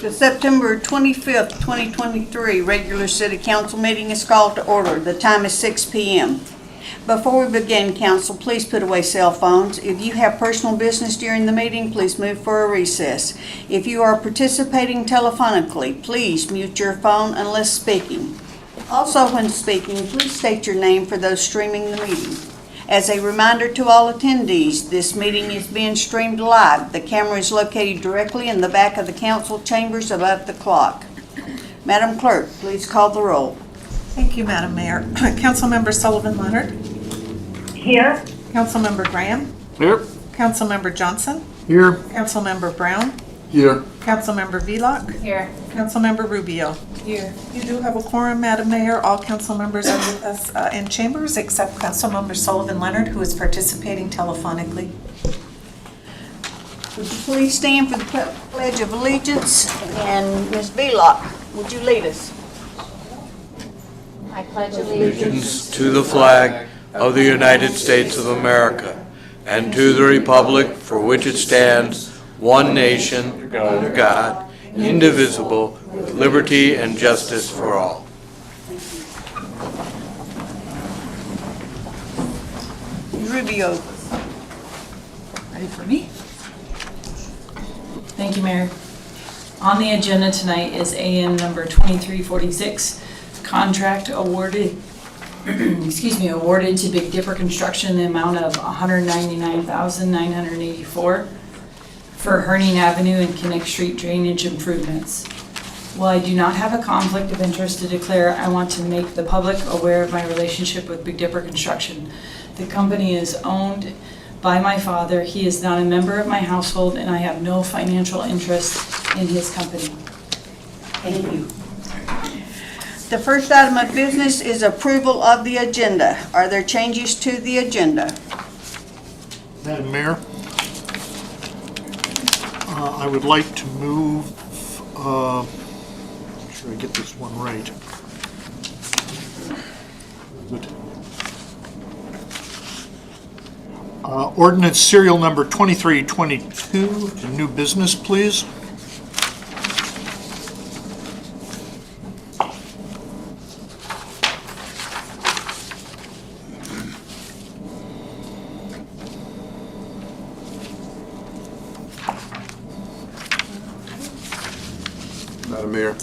The September 25th, 2023 regular City Council meeting is called to order. The time is 6 p.m. Before we begin, Council, please put away cell phones. If you have personal business during the meeting, please move for a recess. If you are participating telephonically, please mute your phone unless speaking. Also, when speaking, please state your name for those streaming the meeting. As a reminder to all attendees, this meeting is being streamed live. The camera is located directly in the back of the council chambers above the clock. Madam Clerk, please call the roll. Thank you, Madam Mayor. Council Member Sullivan Leonard. Here. Council Member Graham. Here. Council Member Johnson. Here. Council Member Brown. Here. Council Member Velock. Here. Council Member Rubeo. Here. You do have a quorum, Madam Mayor. All council members are with us in chambers except Council Member Sullivan Leonard, who is participating telephonically. Would you please stand for the Pledge of Allegiance? And Ms. Velock, would you lead us? I pledge allegiance to the flag of the United States of America and to the republic for which it stands, one nation, under God, indivisible, with liberty and justice for all. Rubio. Ready for me? Thank you, Mayor. On the agenda tonight is AM number 2346, contract awarded, awarded to Big Dipper Construction in the amount of $199,984 for Herning Avenue and Kinnick Street drainage improvements. While I do not have a conflict of interest to declare, I want to make the public aware of my relationship with Big Dipper Construction. The company is owned by my father. He is not a member of my household, and I have no financial interest in his company. Thank you. The first item of business is approval of the agenda. Are there changes to the agenda? Madam Mayor, I would like to move, make sure I get this one right. Good. Ordinance serial number 2322 to new business, please. Madam Mayor,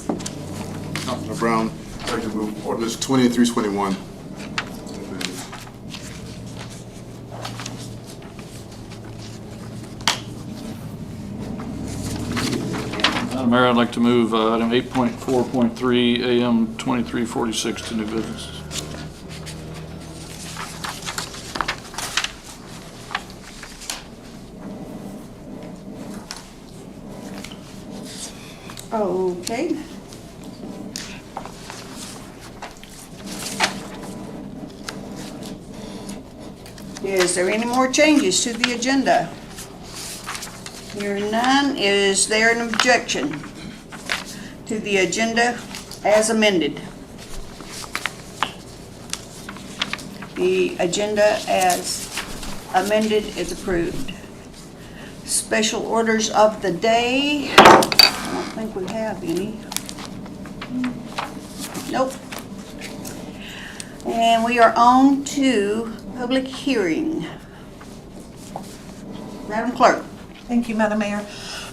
Councilman Brown, I'd like to move ordinance 2321. Madam Mayor, I'd like to move item 8.4.3 AM 2346 to new business. Okay. Is there any more changes to the agenda? Hearing none, is there an objection to the agenda as amended? The agenda as amended is approved. Special orders of the day. I don't think we have any. Nope. And we are on to public hearing. Madam Clerk. Thank you, Madam Mayor.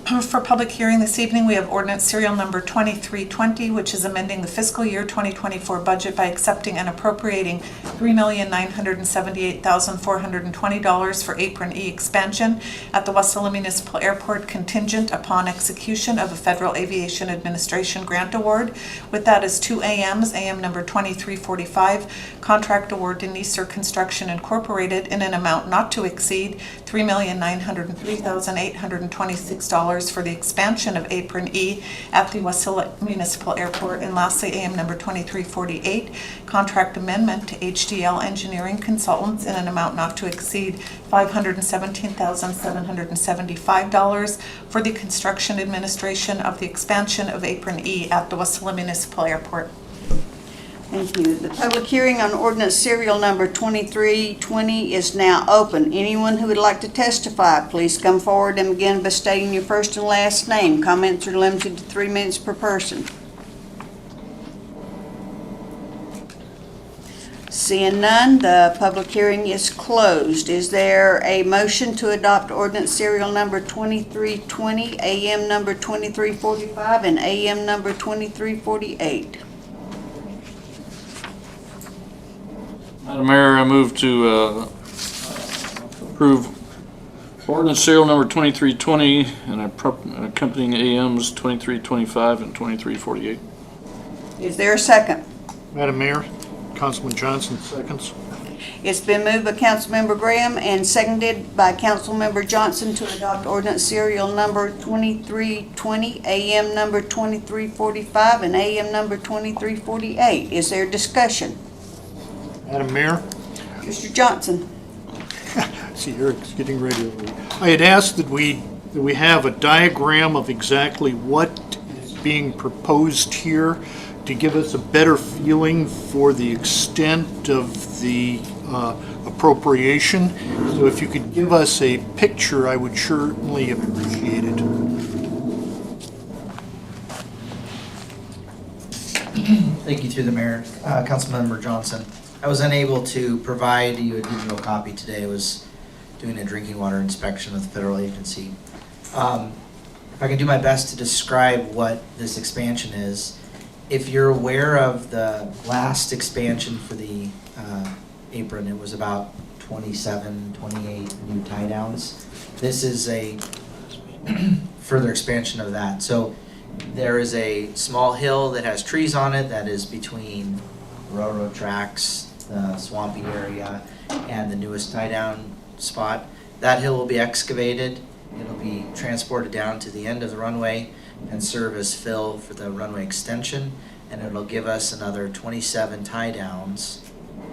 For public hearing this evening, we have ordinance serial number 2320, which is amending the fiscal year 2024 budget by accepting and appropriating $3,978,420 for Apron E expansion at the Wasilla Municipal Airport contingent upon execution of a Federal Aviation Administration grant award. With that is 2 AMs, AM number 2345, contract award to Neeser Construction Incorporated in an amount not to exceed $3,903,826 for the expansion of Apron E at the Wasilla Municipal Airport. And lastly, AM number 2348, contract amendment to HDL Engineering Consultants in an amount not to exceed $517,775 for the construction administration of the expansion of Apron E at the Wasilla Municipal Airport. Thank you. The public hearing on ordinance serial number 2320 is now open. Anyone who would like to testify, please come forward and begin by stating your first and last name. Comments are limited to 3 minutes per person. Seeing none, the public hearing is closed. Is there a motion to adopt ordinance serial number 2320, AM number 2345, and AM number 2348? Madam Mayor, I move to approve ordinance serial number 2320 and accompanying AMs 2325 and 2348. Is there a second? Madam Mayor, Councilman Johnson seconds. It's been moved by Councilmember Graham and seconded by Councilmember Johnson to adopt ordinance serial number 2320, AM number 2345, and AM number 2348. Is there discussion? Madam Mayor, Mr. Johnson? see, Eric's getting ready. I had asked that we have a diagram of exactly what is being proposed here to give us a better feeling for the extent of the appropriation. So if you could give us a picture, I would certainly appreciate it. Thank you through the mayor. Councilmember Johnson. I was unable to provide you a digital copy today. I was doing a drinking water inspection with the federal agency. If I can do my best to describe what this expansion is, if you're aware of the last expansion for the apron, it was about 27, 28 new tie downs. This is a further expansion of that. So there is a small hill that has trees on it that is between railroad tracks, the swampy area, and the newest tie down spot. That hill will be excavated. It'll be transported down to the end of the runway and serve as fill for the runway extension, and it'll give us another 27 tie downs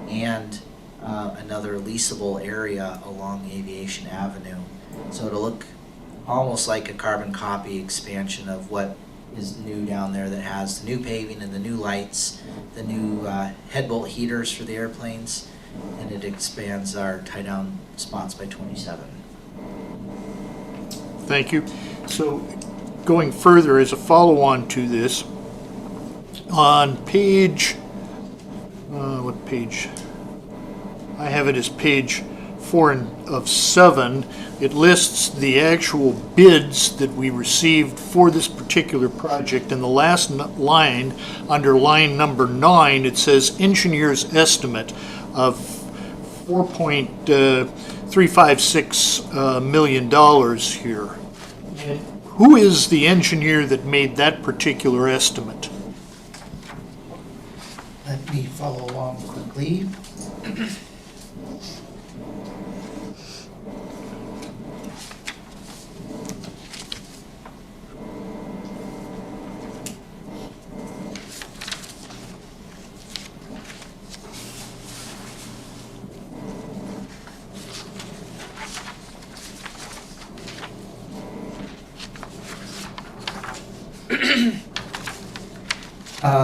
and another leasable area along Aviation Avenue. So it'll look almost like a carbon copy expansion of what is new down there, that has the new paving and the new lights, the new head bolt heaters for the airplanes, and it expands our tie down spots by 27. Thank you. So going further, as a follow-on to this, on page, what page? I have it as page 4 of 7. It lists the actual bids that we received for this particular project. In the last line, under line number 9, it says engineer's estimate of $4.356 million here. And who is the engineer that made that particular estimate? Let me follow along quickly.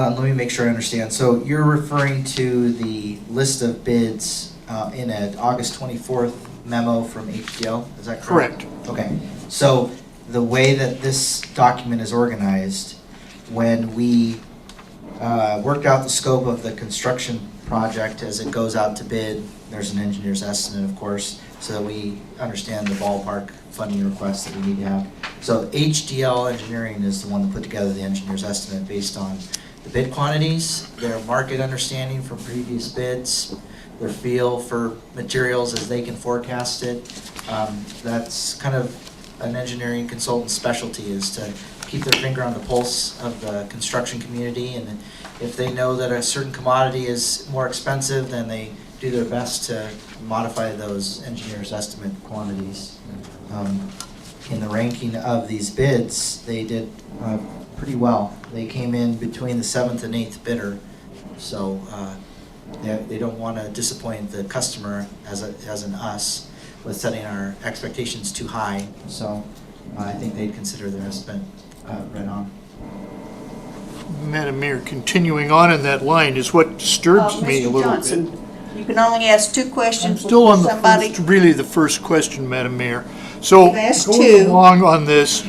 Let me make sure I understand. So you're referring to the list of bids in an August 24th memo from HDL, is that correct? Correct. Okay, so the way that this document is organized, when we worked out the scope of the construction project as it goes out to bid, there's an engineer's estimate, of course, so that we understand the ballpark funding requests that we need to have. So HDL Engineering is the one that put together the engineer's estimate based on the bid quantities, their market understanding from previous bids, their feel for materials as they can forecast it. That's kind of an engineering consultant's specialty, is to keep their finger on the pulse of the construction community, and if they know that a certain commodity is more expensive, then they do their best to modify those engineers' estimate quantities. In the ranking of these bids, they did pretty well. They came in between the 7th and 8th bidder, so they don't want to disappoint the customer as in us with setting our expectations too high. So I think they'd consider their estimate right on. Madam Mayor, continuing on in that line is what disturbs me a Mr. little Johnson, bit. you can only ask 2 questions Still before on the somebody. first, really the first question, Madam Mayor. So You've asked going 2. along on this,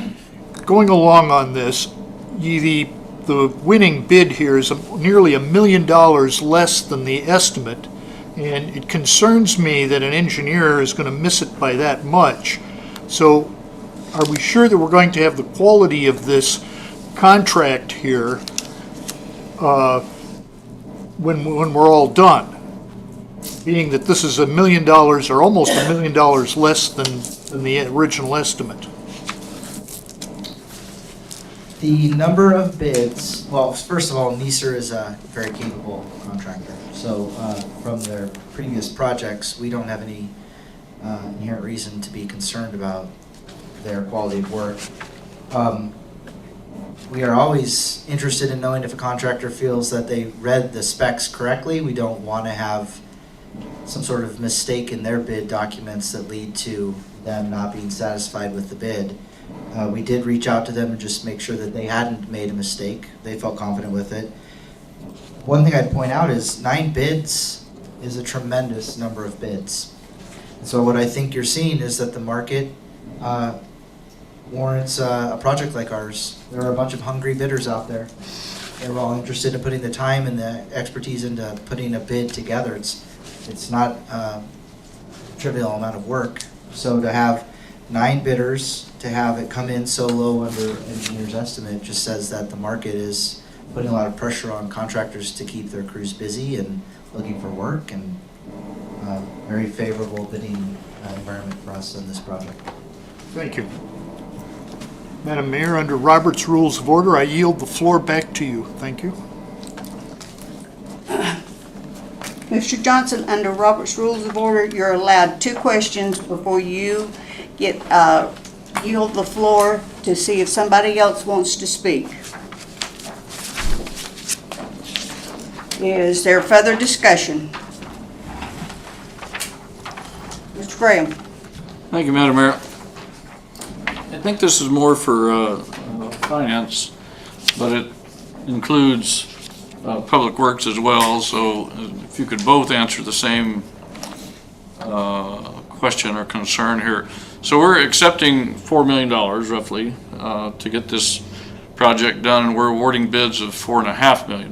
the winning bid here is nearly $1 million less than the estimate. And it concerns me that an engineer is going to miss it by that much. So are we sure that we're going to have the quality of this contract here when we're all done? Being that this is $1 million or almost $1 million less than the original estimate. The number of bids, well, first of all, NISR is a very capable contractor. So from their previous projects, we don't have any inherent reason to be concerned about their quality of work. We are always interested in knowing if a contractor feels that they read the specs correctly. We don't want to have some sort of mistake in their bid documents that lead to them not being satisfied with the bid. We did reach out to them and just make sure that they hadn't made a mistake. They felt confident with it. One thing I'd point out is 9 bids is a tremendous number of bids. So what I think you're seeing is that the market warrants a project like ours. There are a bunch of hungry bidders out there. They're all interested in putting the time and the expertise into putting a bid together. It's not a trivial amount of work. So to have 9 bidders, to have it come in so low under engineer's estimate just says that the market is putting a lot of pressure on contractors to keep their crews busy and looking for work, and very favorable bidding environment for us in this project. Thank you. Madam Mayor, under Robert's Rules of Order, I yield the floor back to you. Thank you. Mr. Johnson, under Robert's Rules of Order, you're allowed 2 questions before you get, yield the floor to see if somebody else wants to speak. Is there further discussion? Mr. Graham? Thank you, Madam Mayor. I think this is more for finance, but it includes Public Works as well, so if you could both answer the same question or concern here. So we're accepting $4 million roughly to get this project done, and we're awarding bids of $4.5 million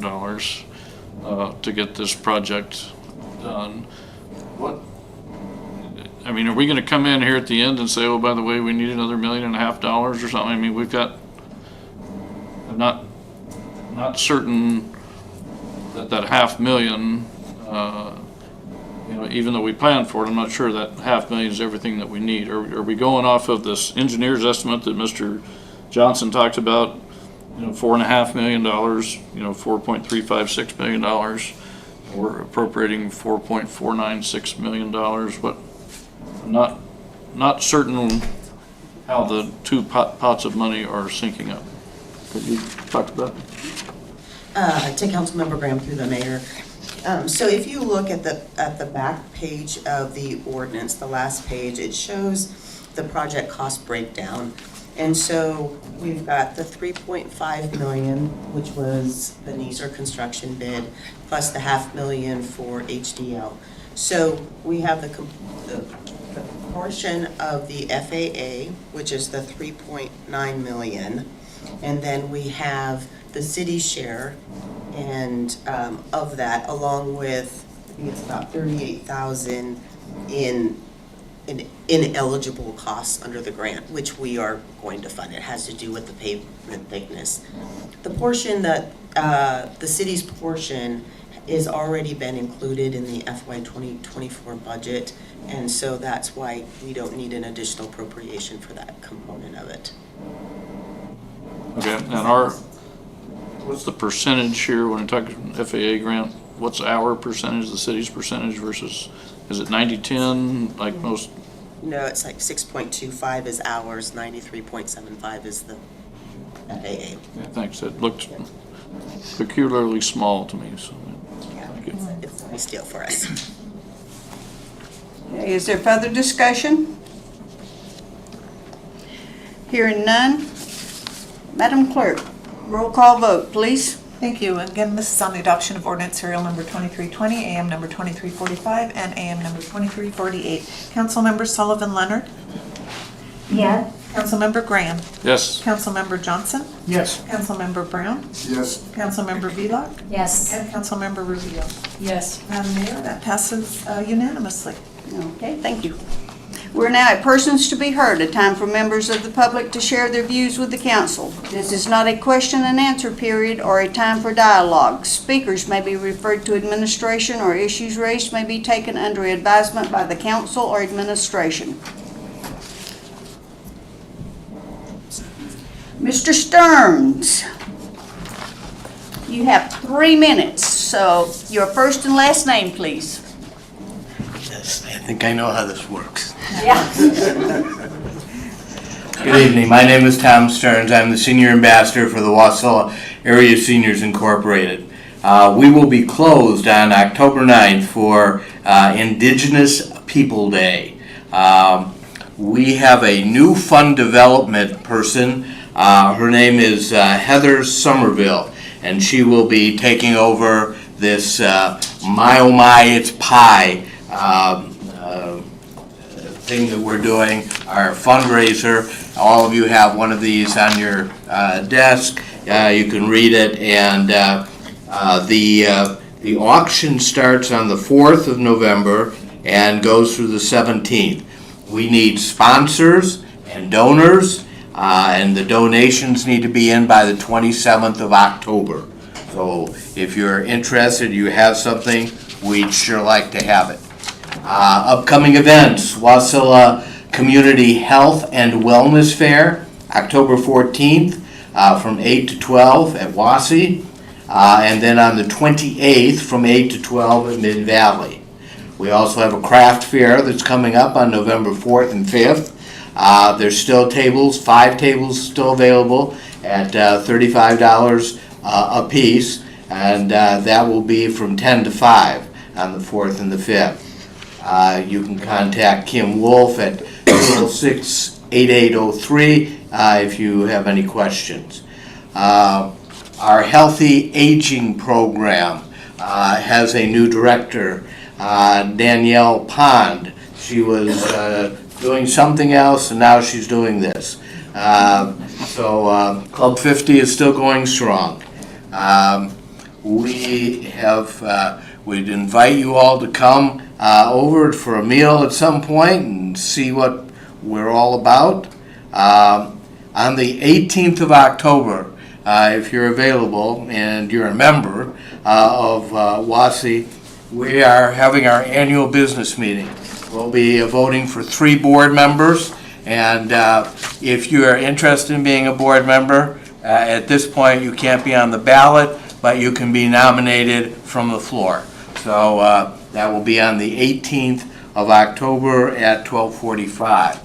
to get this project done. I mean, are we going to come in here at the end and say, oh, by the way, we need another $1.5 million or something? I mean, we've got, I'm not certain that $500,000, you know, even though we planned for it, I'm not sure that $500,000 is everything that we need. Are we going off of this engineer's estimate that Mr. Johnson talked about? You know, $4.5 million, you know, $4.356 million. We're appropriating $4.496 million. I'm not certain how the 2 pots of money are syncing up. Could you talk about that? To Council Member Graham through the mayor. So if you look at the back page of the ordinance, the last page, it shows the project cost breakdown. And so we've got the $3.5 million, which was the NISR construction bid, plus the $500,000 for HDL. So we have the portion of the FAA, which is the $3.9 million, and then we have the city share, and of that, along with, I think it's about $38,000 in ineligible costs under the grant, which we are going to fund. It has to do with the pavement thickness. The portion that, the city's portion is already been included in the FY 2024 budget, and so that's why we don't need an additional appropriation for that component of it. Okay, and what's the percentage here when we talk FAA grant? What's our percentage, the city's percentage versus, is it 90-10 like most? No, it's like 6.25 is ours, 93.75 is the FAA. Yeah, thanks, that looked peculiarly small to me, so. Yeah, Thank you. it's a nice deal for us. Is there further discussion? Hearing none. Madam Clerk, roll call vote, please. Thank you. Again, this is on the adoption of ordinance serial number 2320, AM number 2345, and AM number 2348. Councilmember Sullivan Leonard, Yes. Councilmember Graham, Yes. Councilmember Johnson, Yes. Councilmember Brown, Yes. Councilmember Velock, Yes. and Councilmember Rubeo. Yes. Madam Mayor, that passes unanimously. Okay, thank you. We're now at persons to be heard, a time for members of the public to share their views with the council. This is not a question and answer period or a time for dialogue. Speakers may be referred to administration, or issues raised may be taken under advisement by the council or administration. Mr. Stearns, you have 3 minutes, so your first and last name, please. Yes, I think I know how this works. Yeah. Good evening. My name is Tom Stearns. I'm the Senior Ambassador for the Wasilla Area Seniors Incorporated. We will be closed on October 9th for Indigenous People Day. We have a new fund development person. Her name is Heather Somerville, and she will be taking over this My Oh My It's Pie thing that we're doing, our fundraiser. All of you have one of these on your desk. You can read it, and the auction starts on the 4th of November and goes through the 17th. We need sponsors and donors, and the donations need to be in by the 27th of October. So if you're interested, you have something, we'd sure like to have it. Upcoming events: Wasilla Community Health and Wellness Fair, October 14th from 8 to 12 at Wassy, and then on the 28th from 8 to 12 at Mid Valley. We also have a craft fair that's coming up on November 4th and 5th. There's still tables, 5 tables still available at $35 a piece, and that will be from 10 to 5 on the 4th and the 5th. You can contact Kim Wolf at 206-8803 if you have any questions. Our Healthy Aging Program has a new director, Danielle Pond. She was doing something else, and now she's doing this. So Club 50 is still going strong. We'd invite you all to come over for a meal at some point and see what we're all about. On the 18th of October, if you're available and you're a member of WASI, we are having our annual business meeting. We'll be voting for 3 board members, and if you are interested in being a board member, at this point you can't be on the ballot, but you can be nominated from the floor. So that will be on the 18th of October at 12:45.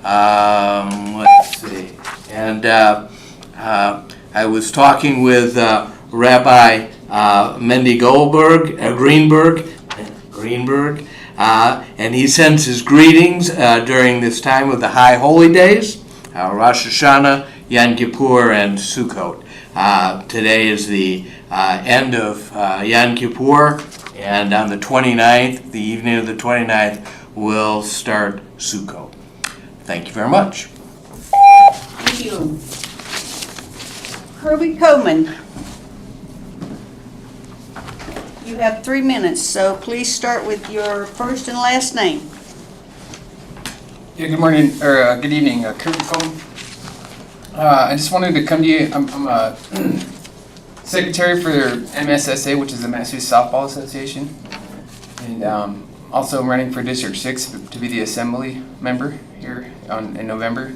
Let's see. And I was talking with Rabbi Mendy Greenberg, and he sends his greetings during this time of the High Holy Days, Rosh Hashanah, Yom Kippur, and Sukkot. Today is the end of Yom Kippur, and on the 29th, the evening of the 29th, we'll start Sukkot. Thank you very much. Thank you. Kirby Coleman. You have 3 minutes, so please start with your first and last name. Yeah, good morning, or good evening, Kirby Coleman. I just wanted to come to you. I'm a secretary for MSSA, which is the Massachusetts Softball Association, and also I'm running for District 6 to be the assembly member here in November.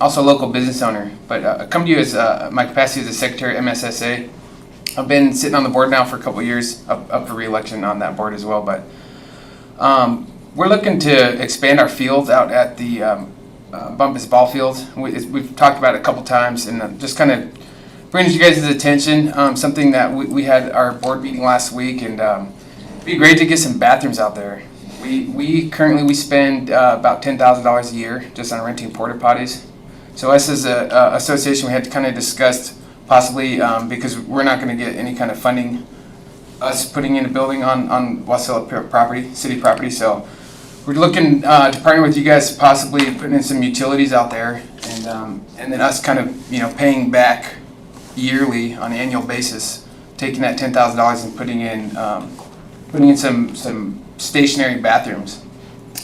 Also a local business owner, but I come to you as my capacity as a secretary at MSSA. I've been sitting on the board now for a couple of years, up for re-election on that board as well, but we're looking to expand our field out at the Bumpus Ball Field. We've talked about it a couple times, and just kind of brings you guys' attention. Something that we had our board meeting last week, and it'd be great to get some bathrooms out there. We currently spend about $10,000 a year just on renting porta potties. So us as a association, we had kind of discussed possibly, because we're not gonna get any kind of funding, us putting in a building on Wasilla property, city property, so we're looking to partner with you guys, possibly putting in some utilities out there, and then us kind of, you know, paying back yearly on an annual basis, taking that $10,000 and putting in some stationary bathrooms.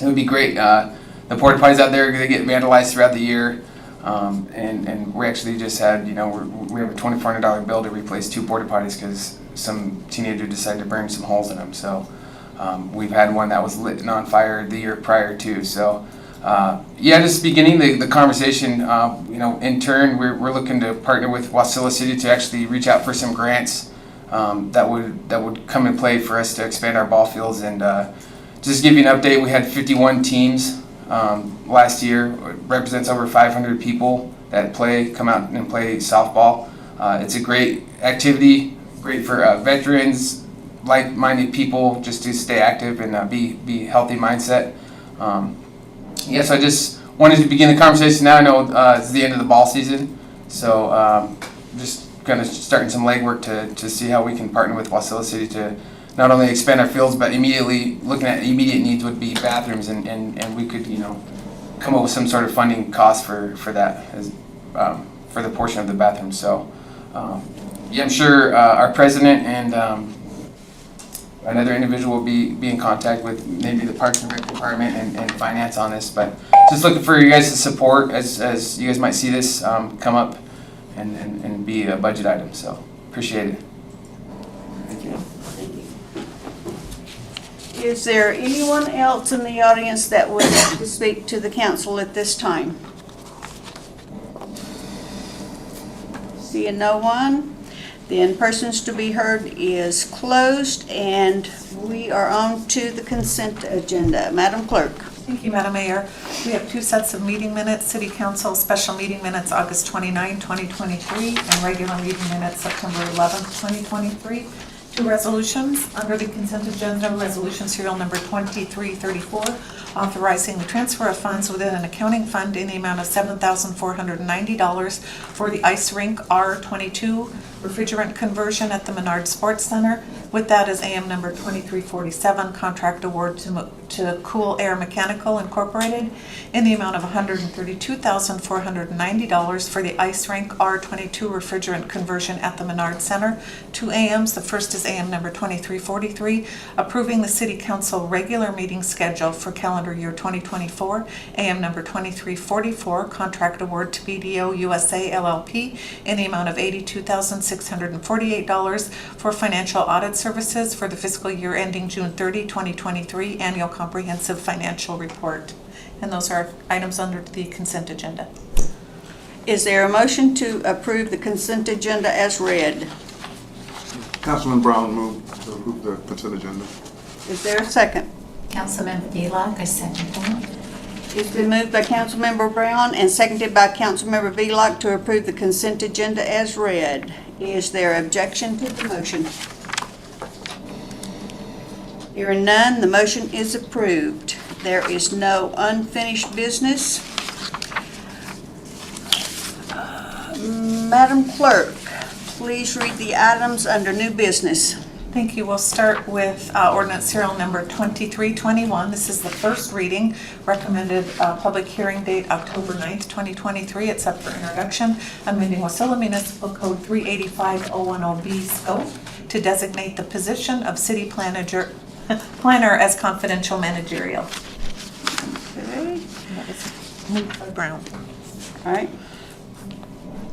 It would be great. The porta potties out there, they get vandalized throughout the year, and we actually just had, you know, we have a $2,400 bill to replace 2 porta potties because some teenager decided to burn some holes in them. So we've had one that was lit and on fire the year prior too. So yeah, just beginning the conversation. You know, in turn, we're looking to partner with Wasilla City to actually reach out for some grants that would come in play for us to expand our ball fields. And just give you an update, we had 51 teams last year. It represents over 500 people that come out and play softball. It's a great activity, great for veterans, like-minded people, just to stay active and be healthy mindset. Yes, I just wanted to begin the conversation now. I know it's the end of the ball season, so just kind of starting some legwork to see how we can partner with Wasilla City to not only expand our fields, but immediately looking at immediate needs would be bathrooms, and we could, you know, come up with some sort of funding cost for that as for the portion of the bathroom. So yeah, I'm sure our president and another individual will be in contact with maybe the Parks and Rec department and finance on this, but just looking for you guys' support as you guys might see this come up and be a budget item. So appreciate it. Thank you. Is there anyone else in the audience that would like to speak to the council at this time? Seeing no one, then persons to be heard is closed, and we are on to the consent agenda. Madam Clerk. Thank you, Madam Mayor. We have 2 sets of meeting minutes, City Council special meeting minutes August 29, 2023, and regular meeting minutes September 11, 2023. 2 resolutions under the consent agenda, resolution serial number 2334, authorizing the transfer of funds within an accounting fund in the amount of $7,490 for the ice rink R22 refrigerant conversion at the Menard Sports Center. With that is AM number 2347, contract award to Cool Air Mechanical Incorporated in the amount of $132,490 for the ice rink R22 refrigerant conversion at the Menard Center. 2 AMs. The first is AM number 2343, approving the City Council regular meeting schedule for calendar year 2024. AM number 2344, contract award to BDO USA LLP in the amount of $82,648 for financial audit services for the fiscal year ending June 30, 2023, annual comprehensive financial report. And those are items under the consent agenda. Is there a motion to approve the consent agenda as read? Councilman Brown moved to approve the consent agenda. Is there a second? Councilmember Velock, I second that. It's been moved by Councilmember Brown and seconded by Councilmember Velock to approve the consent agenda as read. Is there objection to the motion? Hearing none, the motion is approved. There is no unfinished business. Madam Clerk, please read the items under new business. Thank you. We'll start with ordinance serial number 2321. This is the first reading. Recommended public hearing date October 9th, 2023. It's up for introduction. Amending Wasilla Municipal Code 385-010B scope to designate the position of city planner as confidential managerial. Okay. That was moved by Brown. All right.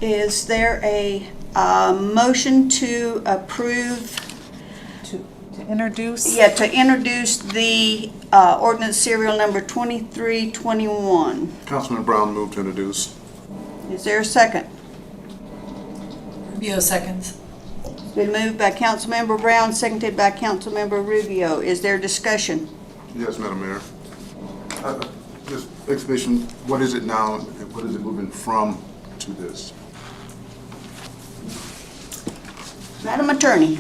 Is there a motion to approve? To introduce? Yeah, to introduce the ordinance serial number 2321. Councilman Brown moved to introduce. Is there a second? Rubeo seconds. It's been moved by Councilmember Brown, seconded by Councilmember Rubeo. Is there discussion? Yes, Madam Mayor. Just explanation, what is it now and what is it moving from to this? Madam Attorney.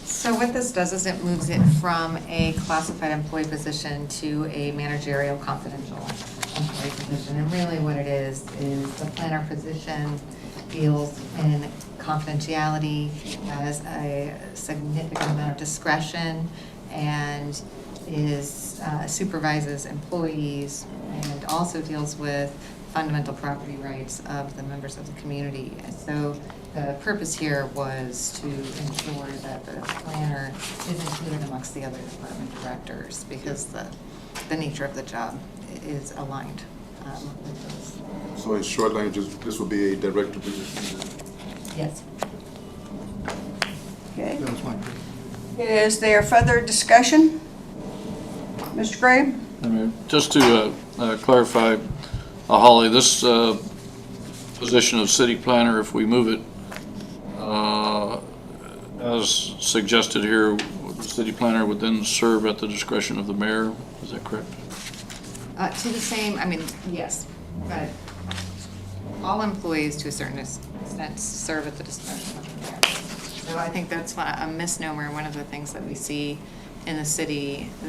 So what this does is it moves it from a classified employee position to a managerial confidential employee position. position. And really what it is the planner position deals in confidentiality, has a significant amount of discretion, and supervises employees, and also deals with fundamental property rights of the members of the community. So the purpose here was to ensure that the planner is included amongst the other department directors, because the nature of the job is aligned with those. So in short language, this will be a director position? Yes. Okay. That was my. Is there further discussion? Mr. Gray? Just to clarify, Holly, this position of city planner, if we move it as suggested here, the city planner would then serve at the discretion of the mayor. Is that correct? To the same, yes, but all employees to a certain extent serve at the discretion of the mayor. So I think that's a misnomer. One of the things that we see in the city, the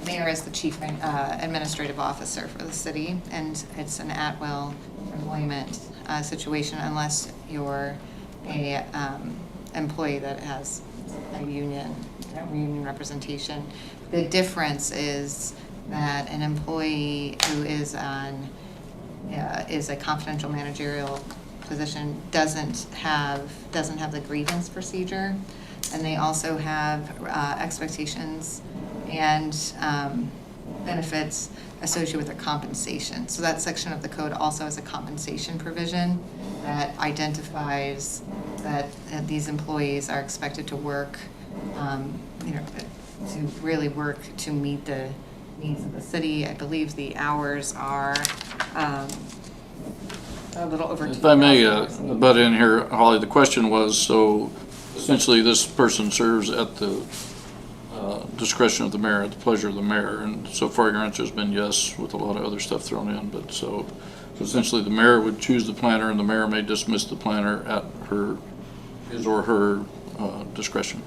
mayor is the chief administrative officer for the city, and it's an at-will employment situation unless you're a employee that has a union representation. The difference is that an employee who is a confidential managerial position doesn't have the grievance procedure, and they also have expectations and benefits associated with their compensation. So that section of the code also has a compensation provision that identifies that these employees are expected to work, to really work to meet the needs of the city. I believe the hours are a little over 2,000. If I may butt in here, Holly, the question was, so essentially this person serves at the discretion of the mayor, at the pleasure of the mayor, and so far your answer has been yes, with a lot of other stuff thrown in, but so essentially the mayor would choose the planner, and the mayor may dismiss the planner at his or her discretion.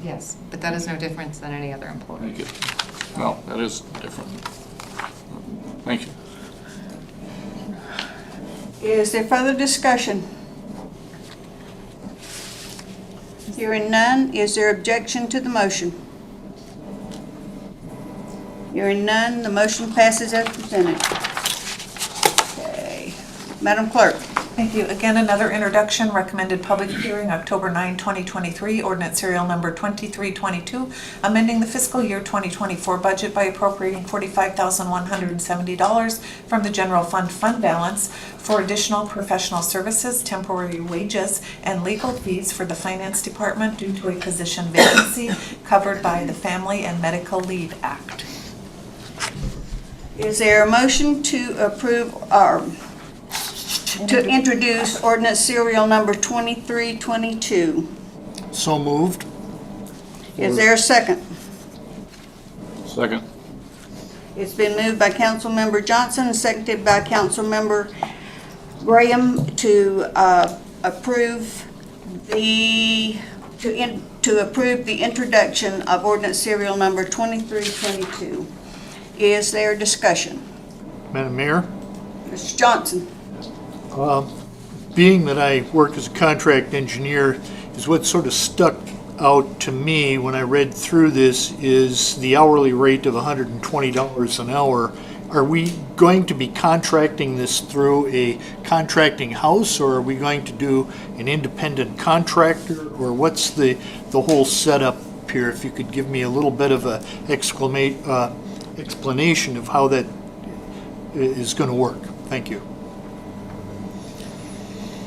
Yes, but that is no difference than any other employee. Thank you. Well, that is different. Thank you. Is there further discussion? Hearing none, is there objection to the motion? Hearing none, the motion passes as presented. Okay. Madam Clerk? Thank you. Again, another introduction, recommended public hearing, October 9, 2023, ordinance serial number 2322, amending the fiscal year 2024 budget by appropriating $45,170 from the general fund balance for additional professional services, temporary wages, and legal fees for the finance department due to a position vacancy covered by the Family and Medical Leave Act. Is there a motion to approve to introduce ordinance serial number 2322? So moved. Is there a second? Second. It's been moved by Councilmember Johnson and seconded by Councilmember Graham to approve the introduction of ordinance serial number 2322. Is there discussion? Madam Mayor? Mr. Johnson? Being that I work as a contract engineer, is what sort of stuck out to me when I read through this is the hourly rate of $120 an hour. Are we going to be contracting this through a contracting house, or are we going to do an independent contractor, or what's the whole setup here? If you could give me a little bit of a explanation of how that is going to work. Thank you.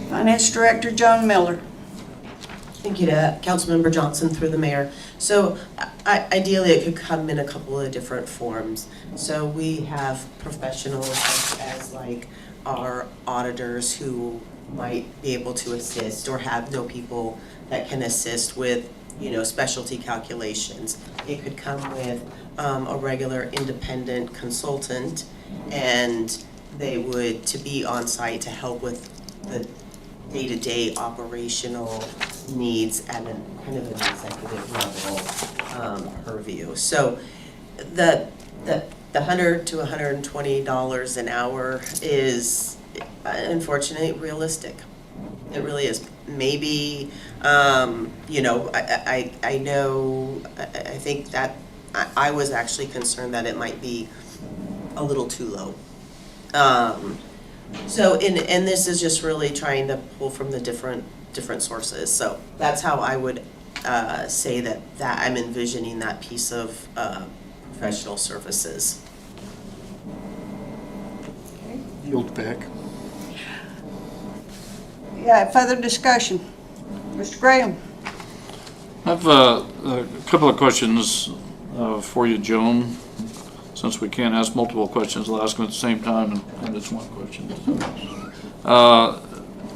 Finance Director Joan Miller. Thank you to Councilmember Johnson through the mayor. So ideally, it could come in a couple of different forms. So we have professionals such as like our auditors who might be able to assist or know people that can assist with, specialty calculations. It could come with a regular independent consultant, and they would to be on site to help with the day-to-day operational needs at an kind of an executive level purview. So the the $100 to $120 an hour is unfortunately realistic. It really is. Maybe, you know, I know, I think that I was actually concerned that it might be a little too low. So, and this is just really trying to pull from the different sources. So that's how I would say that I'm envisioning that piece of professional services. Yield back. Yeah, further discussion. Mr. Graham? I have a couple of questions for you, Joan. Since we can't ask multiple questions, I'll ask them at the same time, and it's one question.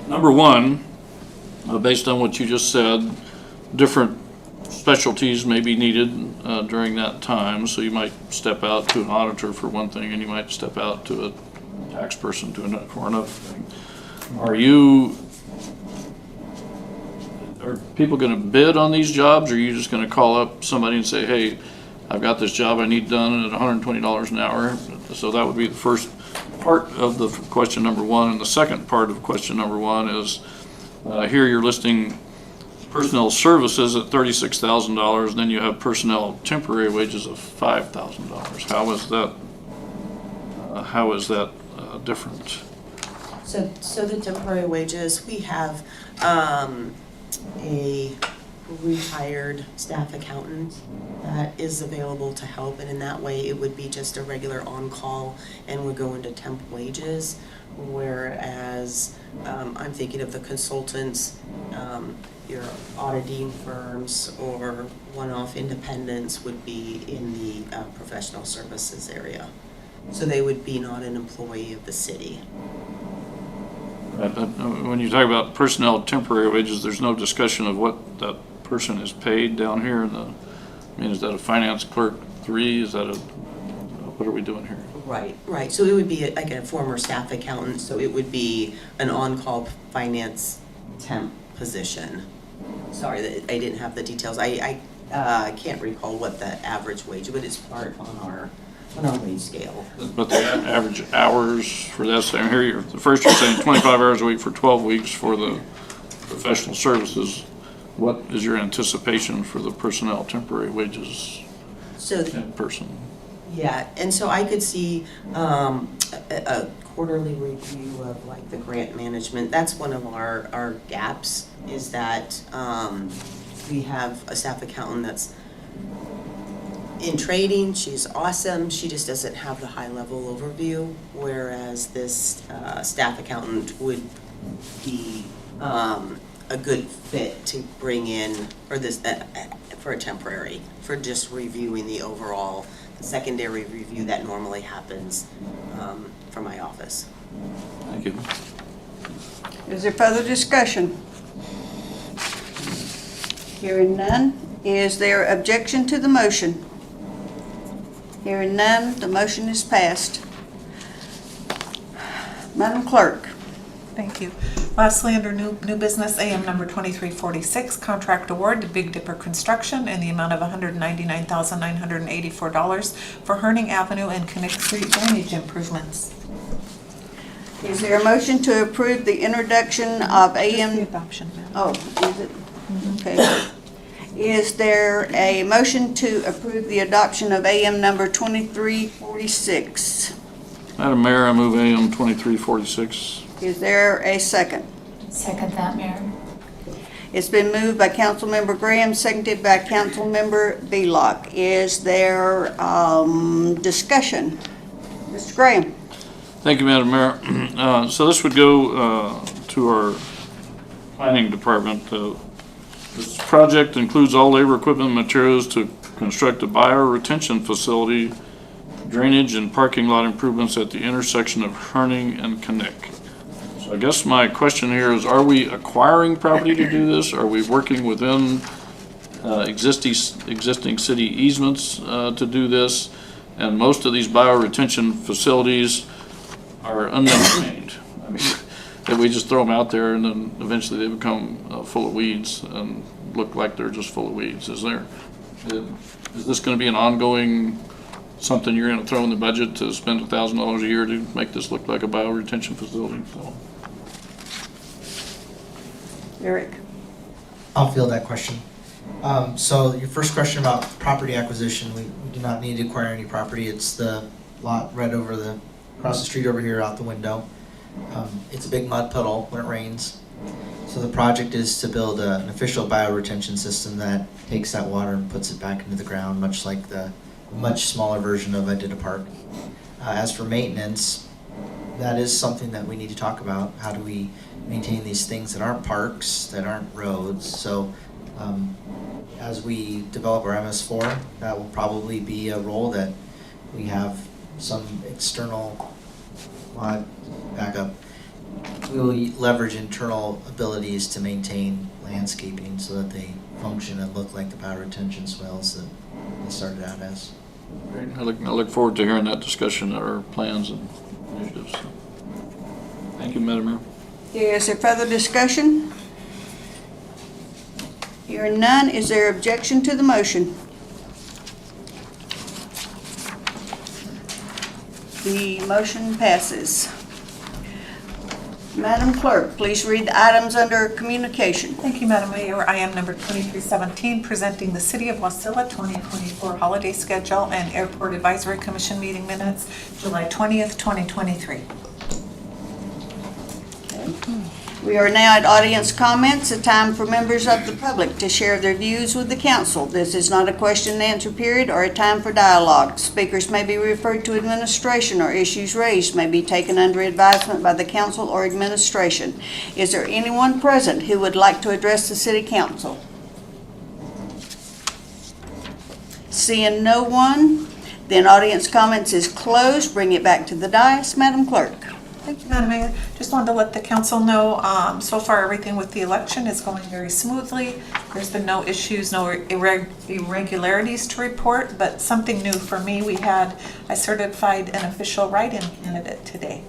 Number one, based on what you just said, different specialties may be needed during that time, so you might step out to an auditor for one thing, and you might step out to a tax person for another thing. Are people going to bid on these jobs, or are you just going to call up somebody and say, hey, I've got this job I need done at $120 an hour? So that would be the first part of the question number one. And the second part of question number one is, here you're listing personnel services at $36,000, and then you have personnel temporary wages of $5,000. How is that different? So the temporary wages, we have a retired staff accountant that is available to help, and in that way it would be just a regular on-call and would go into temp wages, whereas I'm thinking of the consultants, your auditing firms or one-off independents would be in the professional services area. So they would be not an employee of the city. When you talk about personnel temporary wages, there's no discussion of what that person is paid down here in the, I mean, is that a finance clerk 3? Is that what are we doing here? Right. So it would be like a former staff accountant, so it would be an on-call finance temp position. Sorry that I didn't have the details. I can't recall what the average wage, but it's part on our wage scale. But the average hours for that, so here first you're saying 25 hours a week for 12 weeks for the professional services. What is your anticipation for the personnel temporary wages in person? Yeah, and so I could see a quarterly review of like the grant management. That's one of our gaps, is that we have a staff accountant that's in training. She's awesome. She just doesn't have the high level overview, whereas this staff accountant would be a good fit to bring in, or this for a temporary, for just reviewing the overall secondary review that normally happens from my office. Thank you. Is there further discussion? Hearing none, is there objection to the motion? Hearing none, the motion is passed. Madam Clerk. Thank you. Lastly, under new business, AM number 2346, contract award to Big Dipper Construction in the amount of $199,984 for Herning Avenue and Connect Street drainage improvements. Is there a motion to approve the introduction of AM? The adoption, ma'am. Oh, is it? Okay. Is there a motion to approve the adoption of AM number 2346? Madam Mayor, I move AM 2346. Is there a second? Second that, Mayor. It's been moved by Councilmember Graham, seconded by Councilmember Velock. Is there discussion? Mr. Graham? Thank you, Madam Mayor. So this would go to our planning department. This project includes all labor, equipment, and materials to construct a bioretention facility, drainage, and parking lot improvements at the intersection of Herning and Connect. So I guess my question here is, are we acquiring property to do this? Are we working within existing city easements to do this? And most of these bioretention facilities are unmaintained. I mean, that we just throw them out there and then eventually they become full of weeds and look like they're just full of weeds. Is this going to be an ongoing something you're gonna throw in the budget to spend $1,000 a year to make this look like a bioretention facility, so. Eric? I'll field that question. So your first question about property acquisition, we do not need to acquire any property. It's the lot right across the street over here out the window. It's a big mud puddle when it rains. So the project is to build an official bioretention system that takes that water and puts it back into the ground, much like the much smaller version of Idita Park. As for maintenance, that is something that we need to talk about. How do we maintain these things that aren't parks, that aren't roads? So as we develop our MS4, that will probably be a role that we have some external backup. We will leverage internal abilities to maintain landscaping so that they function and look like the bioretention swales that they started out as. Great. I look forward to hearing that discussion, our plans and initiatives. Thank you, Madam Mayor. Is there further discussion? Hearing none, is there objection to the motion? The motion passes. Madam Clerk, please read the items under communication. Thank you, Madam Mayor. I am number 2317, presenting the City of Wasilla 2024 holiday schedule and Airport Advisory Commission meeting minutes, July 20th, 2023. We are now at audience comments, a time for members of the public to share their views with the council. This is not a question and answer period or a time for dialogue. Speakers may be referred to administration, or issues raised may be taken under advisement by the council or administration. Is there anyone present who would like to address the city council? Seeing no one, then audience comments is closed. Bring it back to the dais, Madam Clerk. Thank you, Madam Mayor. Just wanted to let the council know, so far everything with the election is going very smoothly. There's been no issues, no irregularities to report, but something new for me, I certified an official write-in candidate today.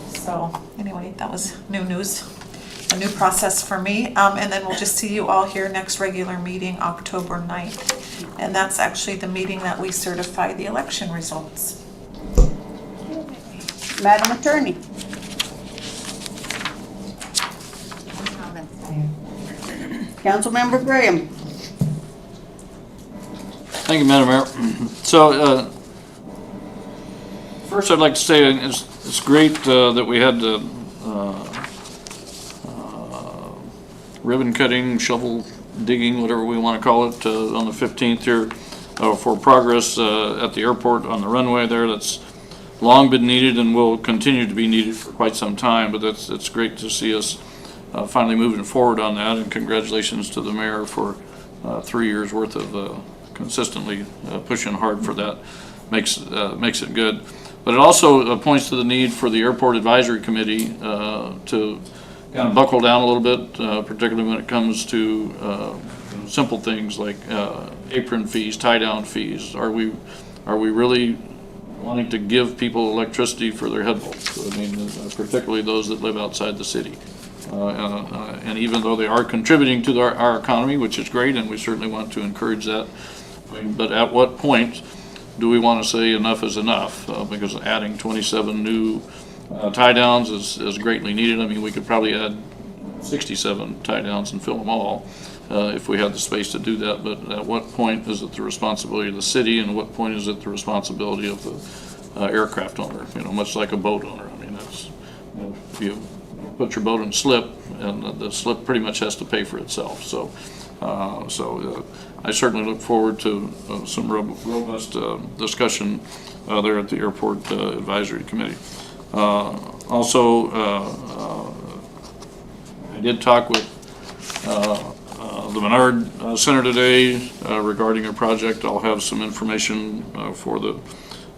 So anyway, that was new news, a new process for me. And then we'll just see you all here next regular meeting, October 9th. And that's actually the meeting that we certify the election results. Madam Attorney. Council Member Graham. Thank you, Madam Mayor. So, first I'd like to say it's great that we had the ribbon cutting, shovel digging, whatever we want to call it, on the 15th here for progress at the airport on the runway there. That's long been needed and will continue to be needed for quite some time, but it's great to see us finally moving forward on that, and congratulations to the mayor for 3 years worth of consistently pushing hard for that. Makes it good. But it also points to the need for the Airport Advisory Committee to kind of buckle down a little bit, particularly when it comes to simple things like apron fees, tie-down fees. Are we really wanting to give people electricity for their head bolts? I mean, particularly those that live outside the city. And even though they are contributing to our economy, which is great, and we certainly want to encourage that, but at what point do we want to say enough is enough? Because adding 27 new tie-downs is greatly needed. I mean, we could probably add 67 tie-downs and fill them all if we had the space to do that. But at what point is it the responsibility of the city, and at what point is it the responsibility of the aircraft owner? You know, much like a boat owner. I mean, that's, if you put your boat in slip, and the slip pretty much has to pay for itself. So, I certainly look forward to some robust discussion there at the Airport Advisory Committee. Also, I did talk with the Menard Center today regarding a project. I'll have some information for the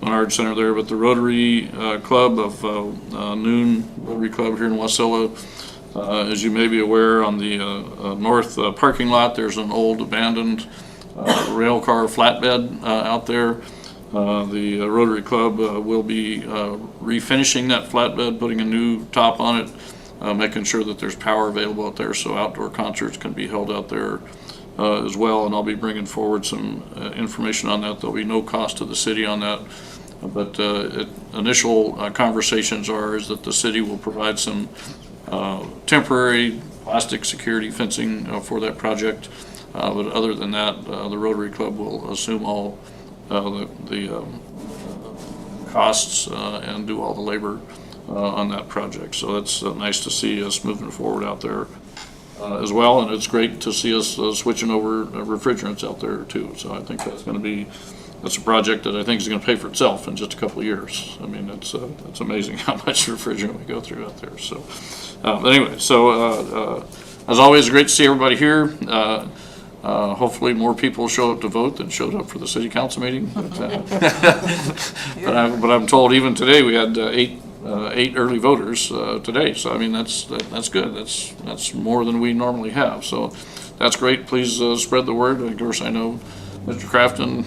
Menard Center there, but the Rotary Club of Noon Rotary Club here in Wasilla, as you may be aware, on the north parking lot, there's an old abandoned rail car flatbed out there. The Rotary Club will be refinishing that flatbed, putting a new top on it, making sure that there's power available out there so outdoor concerts can be held out there as well, and I'll be bringing forward some information on that. There'll be no cost to the city on that. But initial conversations is that the city will provide some temporary plastic security fencing for that project. But other than that, the Rotary Club will assume all the costs and do all the labor on that project. So that's nice to see us moving forward out there as well. And it's great to see us switching over refrigerants out there too. So I think that's a project that I think is going to pay for itself in just a couple of years. I mean, it's amazing how much refrigerant we go through out there. So, but anyway, so as always, great to see everybody here. Hopefully more people show up to vote than showed up for the city council meeting. But I'm told even today we had eight early voters today. So I mean that's good. That's more than we normally have. So that's great. Please spread the word. Of course, I know Mr. Crafton,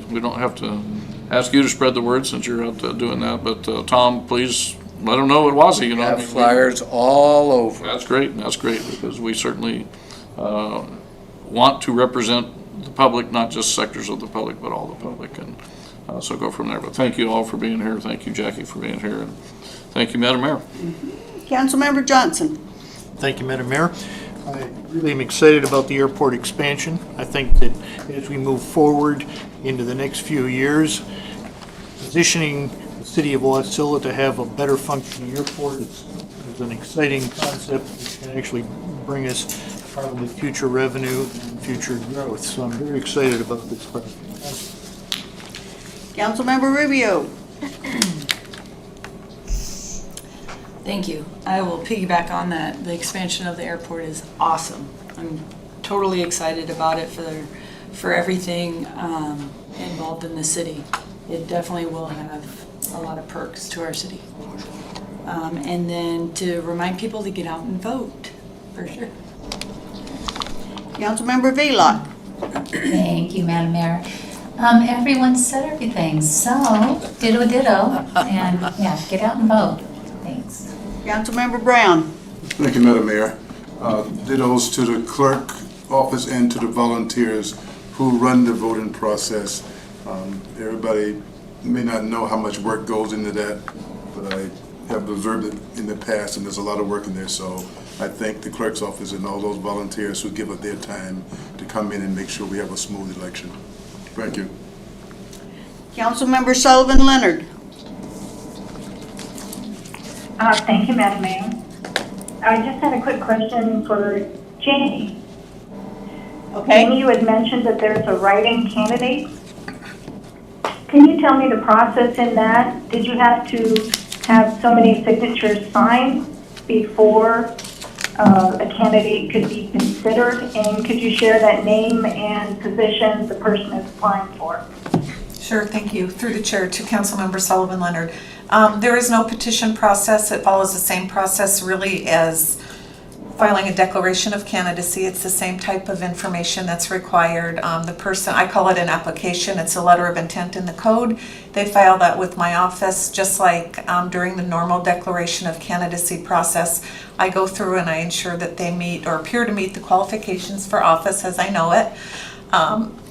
we don't have to ask you to spread the word since you're out doing that. But Tom, please let them know at Wazi. You know, Have flyers all over. That's great. That's great because we certainly want to represent the public, not just sectors of the public, but all the public, and so go from there. But thank you all for being here. Thank you, Jackie, for being here, and thank you, Madam Mayor. Councilmember Johnson. Thank you, Madam Mayor. I really am excited about the airport expansion. I think that as we move forward into the next few years, positioning the city of Wasilla to have a better functioning airport is an exciting concept which can actually bring us probably future revenue and future growth. So I'm very excited about this project. Councilmember Rubeo. Thank you. I will piggyback on that. The expansion of the airport is awesome. I'm totally excited about it for everything involved in the city. It definitely will have a lot of perks to our city. And then to remind people to get out and vote, for sure. Councilmember Velock. Thank you, Madam Mayor. Everyone said everything, so ditto ditto, and yeah, get out and vote. Thanks. Councilmember Brown. Thank you, Madam Mayor. Dittos to the clerk office and to the volunteers who run the voting process. Everybody may not know how much work goes into that, but I have observed it in the past, and there's a lot of work in there. So I thank the clerk's office and all those volunteers who give up their time to come in and make sure we have a smooth election. Thank you. Councilmember Sullivan Leonard. Thank you, Madam Mayor. I just had a quick question for Janie. Okay. Janie, you had mentioned that there's a write-in candidate. Can you tell me the process in that? Did you have to have so many signatures signed before a candidate could be considered? And could you share that name and position the person is applying for? Sure, thank you. Through the chair to Councilmember Sullivan Leonard. There is no petition process. It follows the same process really as filing a declaration of candidacy. It's the same type of information that's required. The person, I call it an application. It's a letter of intent in the code. They file that with my office, just like during the normal declaration of candidacy process. I go through and I ensure that they meet or appear to meet the qualifications for office as I know it.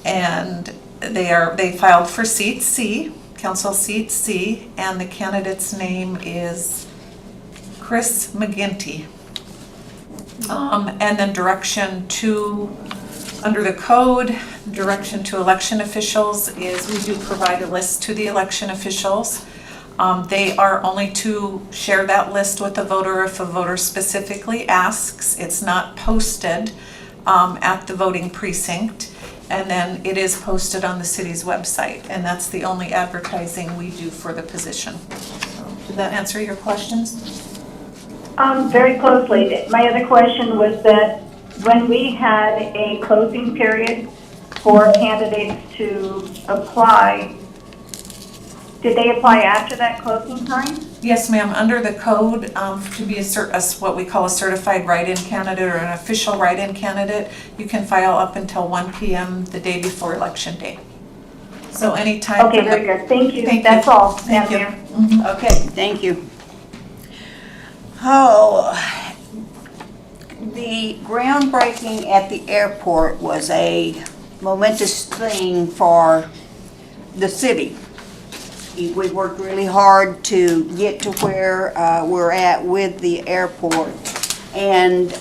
And they filed for seat C, council seat C, and the candidate's name is Chris McGinty. And then direction to, under the code, direction to election officials is we do provide a list to the election officials. They are only to share that list with the voter if a voter specifically asks. It's not posted at the voting precinct. And then it is posted on the city's website, and that's the only advertising we do for the position. Did that answer your questions? Very closely. My other question was that when we had a closing period for candidates to apply, did they apply after that closing time? Yes, ma'am. Under the code, to be what we call a certified write-in candidate or an official write-in candidate, you can file up until 1 p.m. the day before election day. So anytime. Okay, very good. Thank you. That's all. Thank you. Okay, thank you. Oh, The groundbreaking at the airport was a momentous thing for the city. We worked really hard to get to where we're at with the airport. And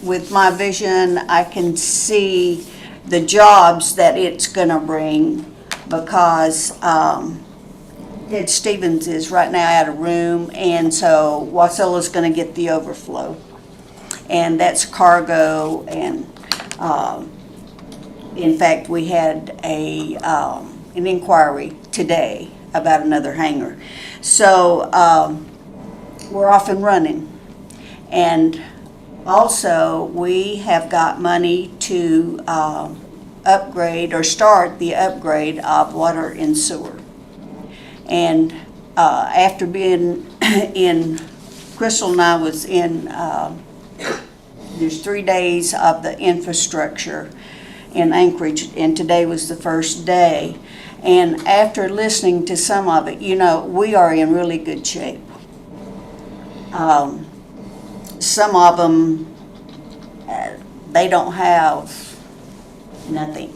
with my vision, I can see the jobs that it's gonna bring, because Ed Stevens is right now out of room, and so Wasilla's gonna get the overflow. And that's cargo, and in fact, we had an inquiry today about another hangar. So we're off and running. And also, we have got money to upgrade or start the upgrade of water and sewer. And after being in, Crystal and I was in, there's 3 days of the infrastructure in Anchorage, and today was the first day. And after listening to some of it, you know, we are in really good shape. Some of them, they don't have nothing.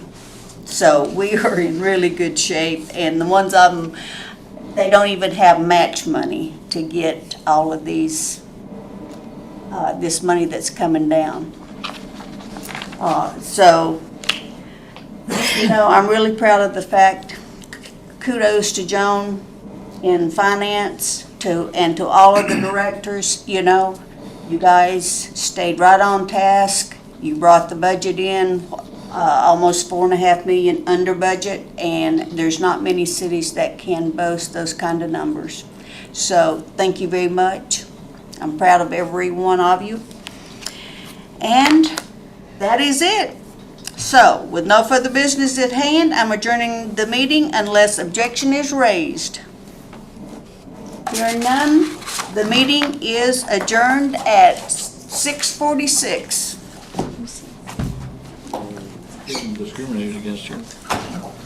So we are in really good shape, and the ones of them, they don't even have match money to get all of these, this money that's coming down. So, you know, I'm really proud of the fact, kudos to Joan in finance, and to all of the directors. You know, you guys stayed right on task. You brought the budget in almost $4.5 million under budget, and there's not many cities that can boast those kind of numbers. So thank you very much. I'm proud of every one of you. And that is it. So, with no further business at hand, I'm adjourning the meeting unless objection is raised. Hearing none, the meeting is adjourned at 6:46. Discriminated against you.